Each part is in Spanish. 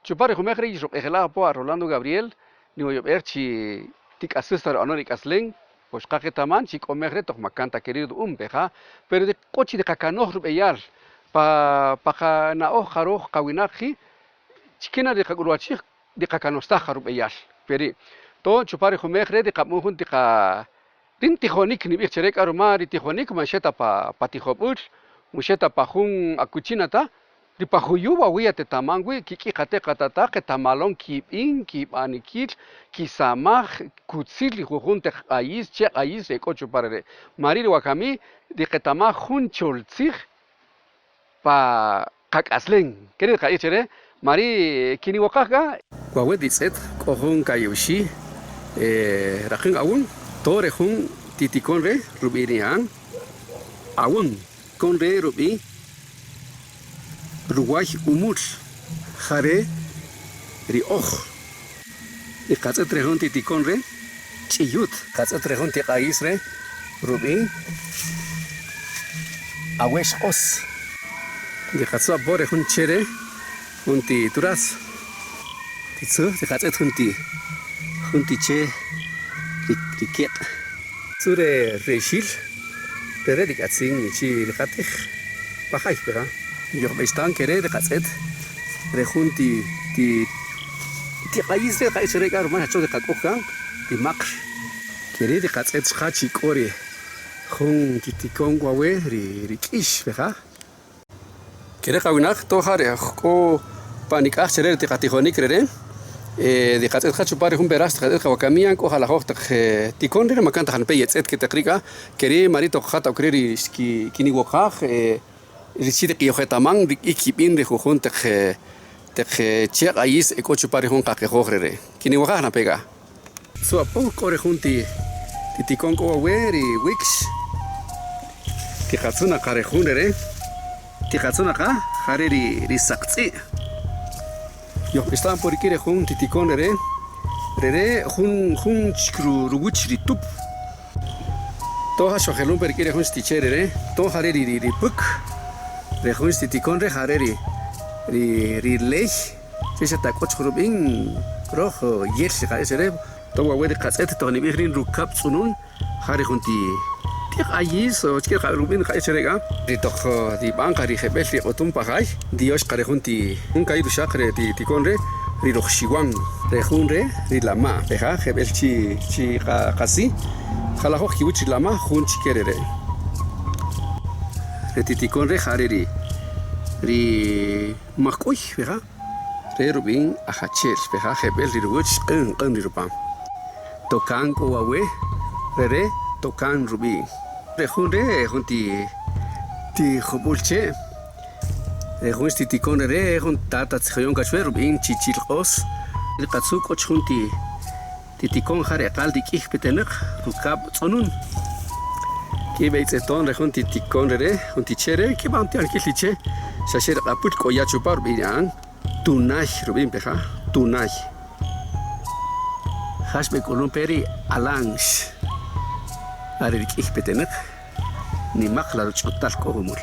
Chupare Humegre y Ejela po a Rolando Gabriel, New York, Tic Assistar Honoric Asling, pues Kaketaman, Chic Omegre, Tokmakanta querido beja, pero de coche de Cacano Rubeyal, pa na Ojaro, Kawinaki, Chiquena de Kaguachi, de Cacanosta Rubeyal, Peri, to Chupare Humegre de Kamuhun Tin Tijonik ni Bircherek Aromari Tijonik, Macheta pa Tijopur, Mucheta pa Jun Acuchinata. Di pahuyuwa wiya te tamangwi kiki kate katata ke tamalon kip anikil kisamaj kutzili jujunte ayis che ayis e kocho parere mariri wakami di ketama jun choltzig pa kakaslen kene ka ichere mari kini wakaka wawe ditzet kohun kayushi rakin awun tore jun titikonre rubirian awun konre rubi Ruwaj umur, jare, rioj. Y katsa trejón titiconre, chiyut. Katsa trejón ticaisre, rubi, awesh os. Y katsa bore hun chere, hun ti turas. Titsu, de katsa hun ti che, riket. Sure reshil, pero de katsin, chi likatich, pajay, pera. Yo me están querer de cassette, rejunti, ti país de cassette regar más hecho de cacoja, ti macr, querer de cassette hachi core, jun titicon guawe, rikish, veja. Querer cabinar, tojare, co panicas, chere de catijonik, de cassette hachu pare jun beras, cassette cavacamian, coja la hojta, ticon de macanta han peyet, que te rica, querer marito jata o querer kiniwokaj, Richide que yo tamang ikipin de jujun te che ais e cocho pare jun ka que jogre kini waga na pega so apo core junti titicon ko weri wix ti khatsuna kare junere ti khatsuna ka hareri risaqti yo están por ikire jun titicon re jun chikru ruguch ritup toha shogelun per ikire jun stichere to hareri ripuk Rejun titicon re hareri ri lech se ta coch rubin rojo yes ga ese to wa de katset to ni birin rukap sunun hari junti ti ayis o chke rubin ga ese ga ri to di banca ri gebel ri otum pagai dios kare junti un kai du shakre ti ticon re ri roxiwan rejun re ri lama beja gebel chi ga kasi khala ho kiuchi lama jun chikere Retiticon re hareri ri makuy veja re rubin ahachel veja hebel ri ruch qan ri rupam tokan ko wawe re tokan rubi re junti ti khobulche re junti ticon re jun tata tsiyon kashwe rubin chichilqos ri qatsu ko junti titicon hare qaldi kih petenek rukab tsonun que veis esto rejun titicon re junti chere que van tian kiliche Sasher aput koya chupar biran tunay rubin peja tunay hasbe kolon peri alangs arik ihpetenek ni makla chutal ko humur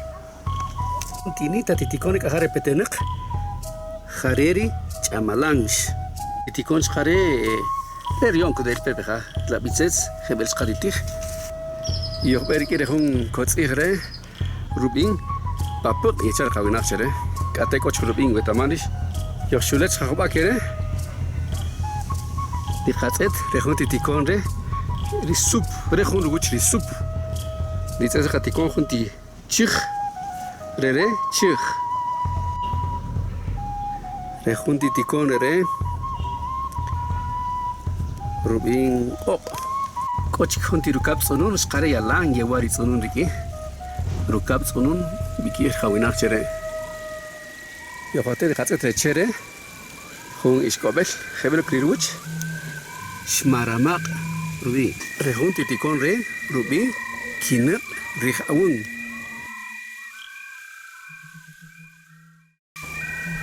tinita titicon ka hare petenek hareri chamalangs titicon hare rion ko del peja la bitzets hebel skaritik yo peri que rejun kotzigre rubin Paput echar kawinak chere, kate ko churubing wetamanish, yo shulet chakba kere, di khatet rejun titicon re, ri sup, rejun ruguch ri sup, di tse khatikon junti chich, re chich, rejun titicon re, rubing op, koch junti rukap sonun, skare ya lang ye wari sonun riki, rukap sonun. Bikir khawinak chere yo hote de khatse chere jun iskobel hebel kriruch shmaramaq rubi rejun titicon re rubi kiner rihawun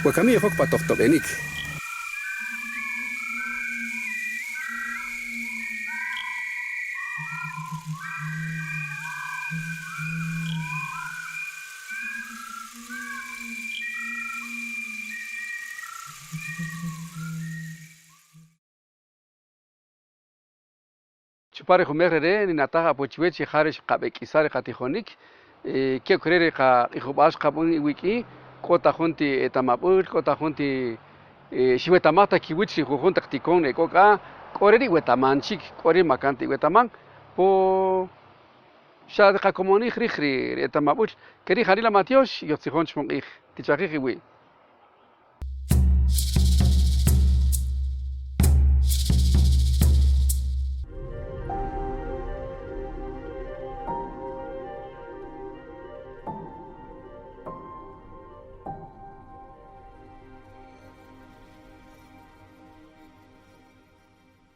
wakami hok patoktobenik Chupare humerere ni nataha pochwechi harish qabekisare qatijonik ke kurere qa ihubash qabun wiki kota junti etamabul kota junti shiwetamata kiwichi junta tikon ekoka koreri wetamanchik kori makanti wetaman po shad qakomoni khri etamabul keri harila matiosh yotsijon chmong ich tichaqi wi